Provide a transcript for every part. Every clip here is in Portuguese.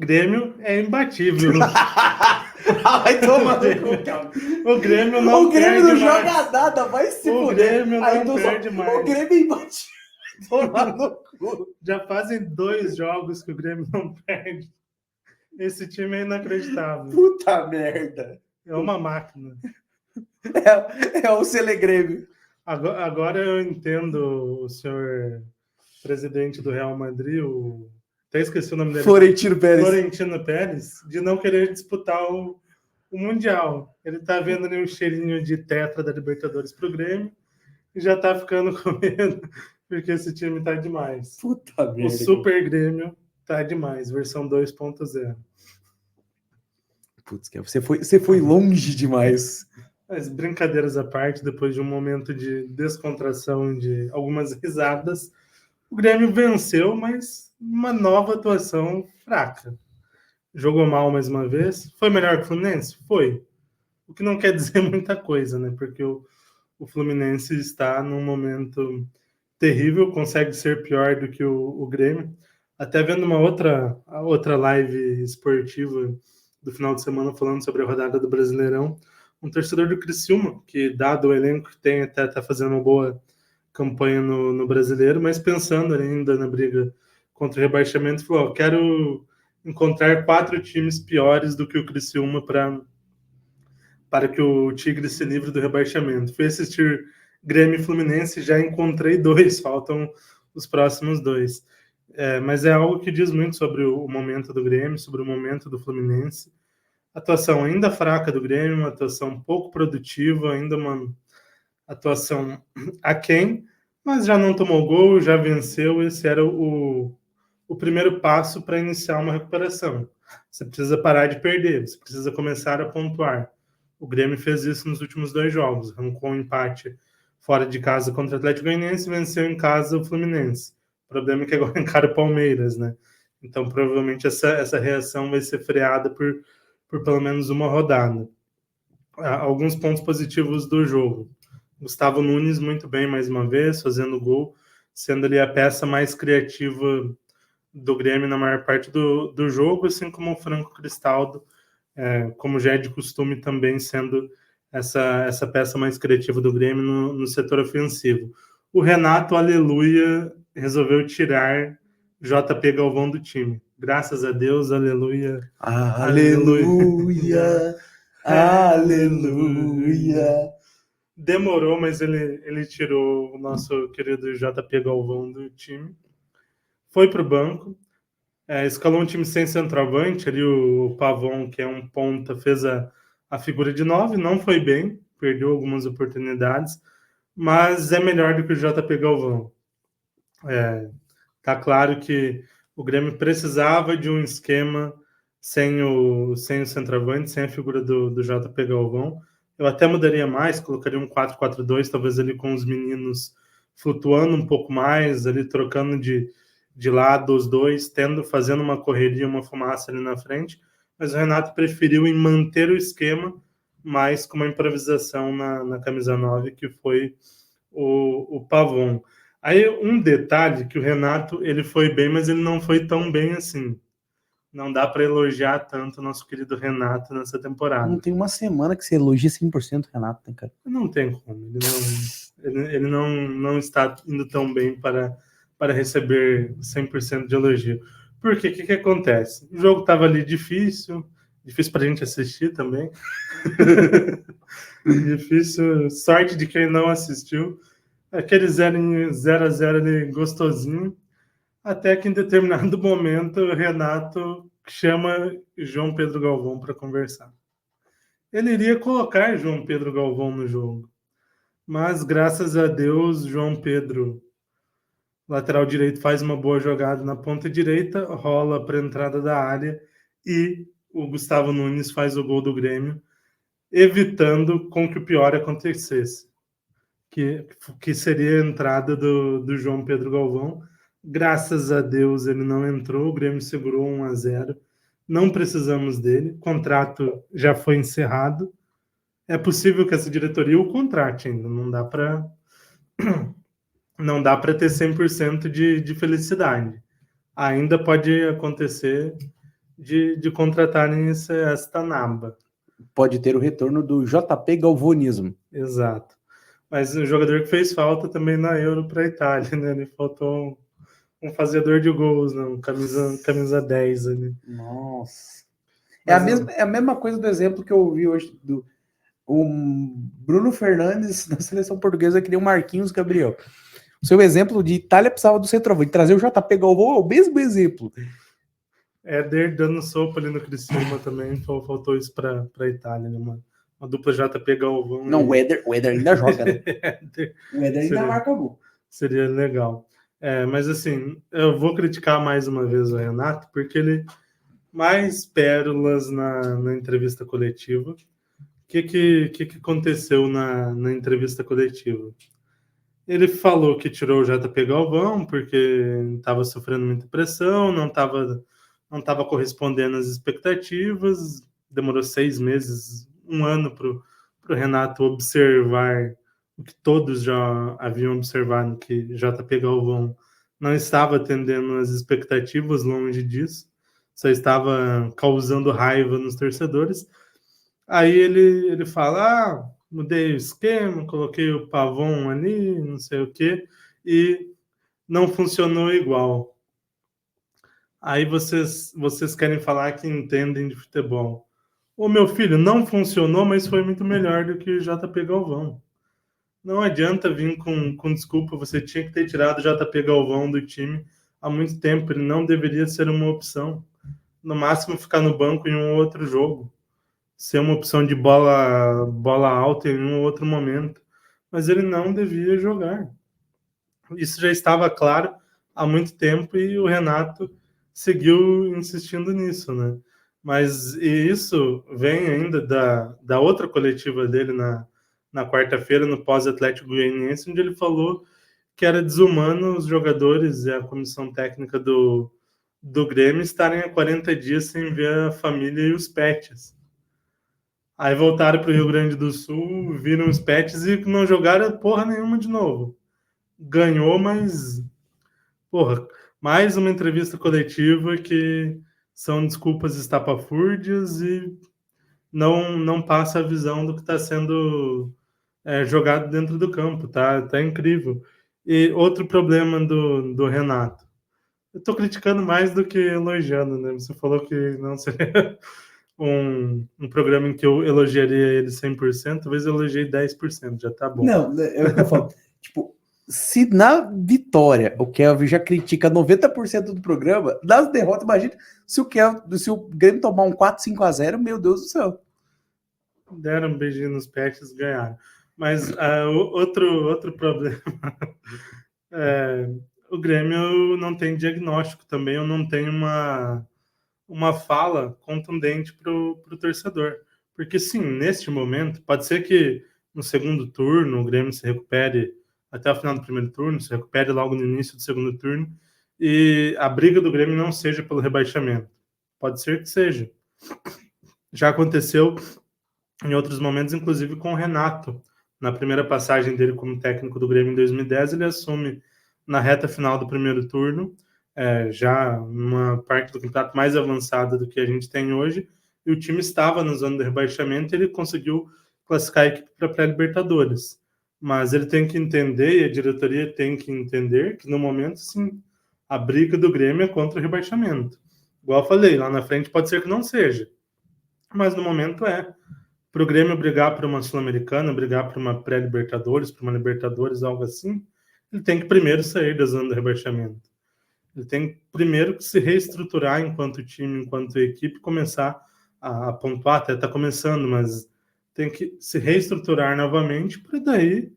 Grêmio é imbatível. Vai tomar no cu, cara. O Grêmio não O Grêmio perde não mais. joga nada, vai se O fuder. Grêmio Aí não tu só- perde mais. O Grêmio é imbatível. Tomar no cu. Já fazem 2 jogos que o Grêmio não perde. Esse time é inacreditável. Puta merda. É uma máquina. É o Selegrêmio. Agora eu entendo o senhor presidente do Real Madrid, até esqueci o nome dele. Florentino Pérez. Florentino Pérez, de não querer disputar o Mundial. Ele tá vendo ali um cheirinho de tetra da Libertadores pro Grêmio e já tá ficando com medo, porque esse time tá demais. Puta merda. O Super Grêmio tá demais, versão 2.0. Putz, você foi longe demais. Mas brincadeiras à parte, depois de um momento de descontração, de algumas risadas, o Grêmio venceu, mas uma nova atuação fraca. Jogou mal mais uma vez. Foi melhor que o Fluminense? Foi. O que não quer dizer muita coisa, né? Porque o Fluminense está num momento terrível, consegue ser pior do que o Grêmio. Até vendo uma outra live esportiva do final de semana falando sobre a rodada do Brasileirão, um torcedor do Criciúma, que dado o elenco que tem, até está fazendo uma boa campanha no Brasileiro, mas pensando ainda na briga contra o rebaixamento, falou, quero encontrar 4 times piores do que o Criciúma para que o Tigre se livre do rebaixamento. Fui assistir Grêmio e Fluminense, já encontrei 2, faltam os próximos 2. Mas é algo que diz muito sobre o momento do Grêmio, sobre o momento do Fluminense. Atuação ainda fraca do Grêmio, uma atuação pouco produtiva, ainda uma atuação aquém, mas já não tomou gol, já venceu. Esse era o primeiro passo para iniciar uma recuperação. Você precisa parar de perder, você precisa começar a pontuar. O Grêmio fez isso nos últimos 2 jogos, arrancou um empate fora de casa contra o Atlético Goianiense e venceu em casa o Fluminense. O problema é que agora encara o Palmeiras, né? Então provavelmente essa reação vai ser freada por pelo menos uma rodada. Alguns pontos positivos do jogo. Gustavo Nunes muito bem mais uma vez, fazendo gol, sendo ali a peça mais criativa do Grêmio na maior parte do jogo, assim como o Franco Cristaldo, como já é de costume também sendo essa peça mais criativa do Grêmio no setor ofensivo. O Renato, aleluia, resolveu tirar JP Galvão do time. Graças a Deus, aleluia. Aleluia, aleluia. Demorou, mas ele tirou o nosso querido JP Galvão do time. Foi para o banco. Escalou um time sem centroavante. Ali o Pavon, que é um ponta, fez a figura de 9. Não foi bem, perdeu algumas oportunidades, mas é melhor do que o JP Galvão. Tá claro que o Grêmio precisava de um esquema sem o centroavante, sem a figura do JP Galvão. Eu até mudaria mais, colocaria um 4-4-2, talvez ali com os meninos flutuando um pouco mais, ali trocando de lado os dois, fazendo uma correria, uma fumaça ali na frente. Mas o Renato preferiu em manter o esquema, mas com uma improvisação na camisa 9, que foi o Pavon. Aí um detalhe que o Renato ele foi bem, mas ele não foi tão bem assim. Não dá para elogiar tanto o nosso querido Renato nessa temporada. Não tem uma semana que você elogia 100% o Renato, né, cara? Não tem como. Ele não está indo tão bem para receber 100% de elogio. Porque o que acontece? O jogo estava ali difícil para a gente assistir também. Difícil, sorte de quem não assistiu. Aquele 0-0 ali gostosinho, até que em determinado momento o Renato chama João Pedro Galvão para conversar. Ele iria colocar João Pedro Galvão no jogo, mas graças a Deus João Pedro, lateral direito, faz uma boa jogada na ponta direita, rola para a entrada da área e o Gustavo Nunes faz o gol do Grêmio, evitando com que o pior acontecesse. Que seria a entrada do João Pedro Galvão. Graças a Deus ele não entrou, o Grêmio segurou 1-0. Não precisamos dele, o contrato já foi encerrado. É possível que essa diretoria o contrate ainda, não dá para ter 100% de felicidade. Ainda pode acontecer de contratarem esta naba. Pode ter o retorno do JP Galvonismo. Exato. Mas o jogador que fez falta também na Euro para a Itália, né? Ele faltou um fazedor de gols, né? Camisa 10 ali. Nossa. Mas, É a mesma coisa do exemplo que eu ouvi hoje do o Bruno Fernandes na seleção portuguesa que nem o Marquinhos Gabriel. O seu exemplo de Itália precisava do centroavante. Trazer o JP Galvão é o mesmo exemplo. Éder dando sopa ali no Criciúma também. Faltou isso para a Itália, né? Uma dupla JP Galvão. Não, o Éder ainda joga, né? O Éder ainda marca gol. Seria legal. Mas assim, eu vou criticar mais uma vez o Renato, porque ele mais pérolas na entrevista coletiva. O que aconteceu na entrevista coletiva? Ele falou que tirou o JP Galvão porque estava sofrendo muita pressão, não estava correspondendo às expectativas. Demorou 6 meses, um ano para o Renato observar o que todos já haviam observado, que JP Galvão não estava atendendo às expectativas, longe disso, só estava causando raiva nos torcedores. Aí ele fala, mudei o esquema, coloquei o Pavon ali, não sei o quê, e não funcionou igual. Aí vocês querem falar que entendem de futebol. Ô meu filho, não funcionou, mas foi muito melhor do que o JP Galvão. Não adianta vir com desculpa, você tinha que ter tirado o JP Galvão do time há muito tempo, ele não deveria ser uma opção. No máximo ficar no banco em um outro jogo. Ser uma opção de bola alta em um outro momento. Mas ele não devia jogar. Isso já estava claro há muito tempo e o Renato seguiu insistindo nisso, né? Mas isso vem ainda da outra coletiva dele na quarta-feira, no pós-Atlético Goianiense, onde ele falou que era desumano os jogadores e a comissão técnica do Grêmio estarem há 40 dias sem ver a família e os pets. Aí voltaram para o Rio Grande do Sul, viram os pets e não jogaram porra nenhuma de novo. Ganhou, mas porra, mais uma entrevista coletiva que são desculpas estapafúrdias e não passa a visão do que está sendo jogado dentro do campo, tá incrível. E outro problema do Renato. Eu tô criticando mais do que elogiando, né? Você falou que não seria um programa em que eu elogiaria ele 100%, talvez eu elogiei 10%, já tá bom. Não, é o que eu falo. Tipo, se na vitória o Kelvin já critica 90% do programa, nas derrotas, imagina se o Grêmio tomar um 4-5-0, meu Deus do céu. Deram um beijinho nos pets, ganharam. Mas outro problema o Grêmio não tem diagnóstico também, ou não tem uma fala contundente para o torcedor. Porque sim, neste momento, pode ser que no segundo turno o Grêmio se recupere até o final do primeiro turno, se recupere logo no início do segundo turno, e a briga do Grêmio não seja pelo rebaixamento. Pode ser que seja. Já aconteceu em outros momentos, inclusive com o Renato. Na primeira passagem dele como técnico do Grêmio em 2010, ele assume na reta final do primeiro turno, já numa parte do campeonato mais avançada do que a gente tem hoje, e o time estava na zona de rebaixamento e ele conseguiu classificar a equipe para a pré-Libertadores. Mas ele tem que entender, e a diretoria tem que entender, que no momento, sim, a briga do Grêmio é contra o rebaixamento. Igual eu falei, lá na frente pode ser que não seja, mas no momento é. Para o Grêmio brigar por uma Sul-Americana, brigar por uma pré-Libertadores, por uma Libertadores, algo assim, ele tem que primeiro sair da zona de rebaixamento. Ele tem primeiro que se reestruturar enquanto time, enquanto equipe, começar a pontuar, até está começando, mas tem que se reestruturar novamente para daí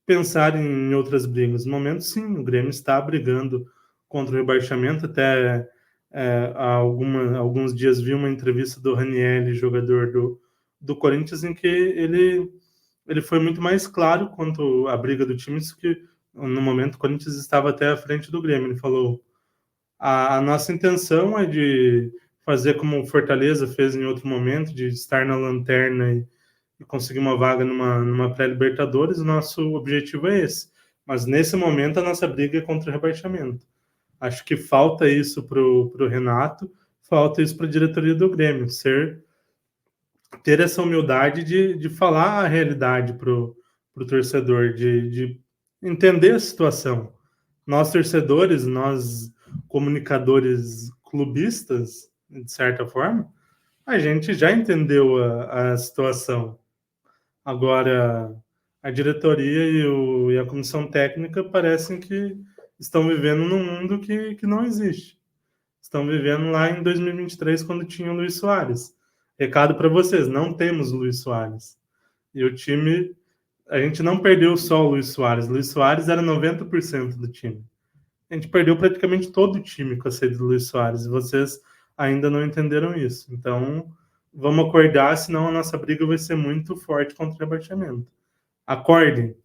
pensar em outras brigas. No momento, sim, o Grêmio está brigando contra o rebaixamento. Até há alguns dias vi uma entrevista do Ranieri, jogador do Corinthians, em que ele foi muito mais claro quanto à briga do time, isso que no momento o Corinthians estava até à frente do Grêmio. Ele falou: a nossa intenção é de fazer como o Fortaleza fez em outro momento, de estar na lanterna e conseguir uma vaga numa pré-Libertadores. O nosso objetivo é esse. Mas nesse momento a nossa briga é contra o rebaixamento. Acho que falta isso para o Renato, falta isso para a diretoria do Grêmio, ter essa humildade de falar a realidade pro torcedor, de entender a situação. Nós torcedores, nós comunicadores clubistas, de certa forma, a gente já entendeu a situação. Agora, a diretoria e a comissão técnica parecem que estão vivendo num mundo que não existe. Estão vivendo lá em 2023, quando tinha o Luis Soares. Recado para vocês, não temos Luis Soares. E o time, a gente não perdeu só o Luis Soares. Luis Soares era 90% do time. A gente perdeu praticamente todo o time com a saída do Luis Soares. E vocês ainda não entenderam isso. Então, vamos acordar, senão a nossa briga vai ser muito forte contra o rebaixamento. Acordem.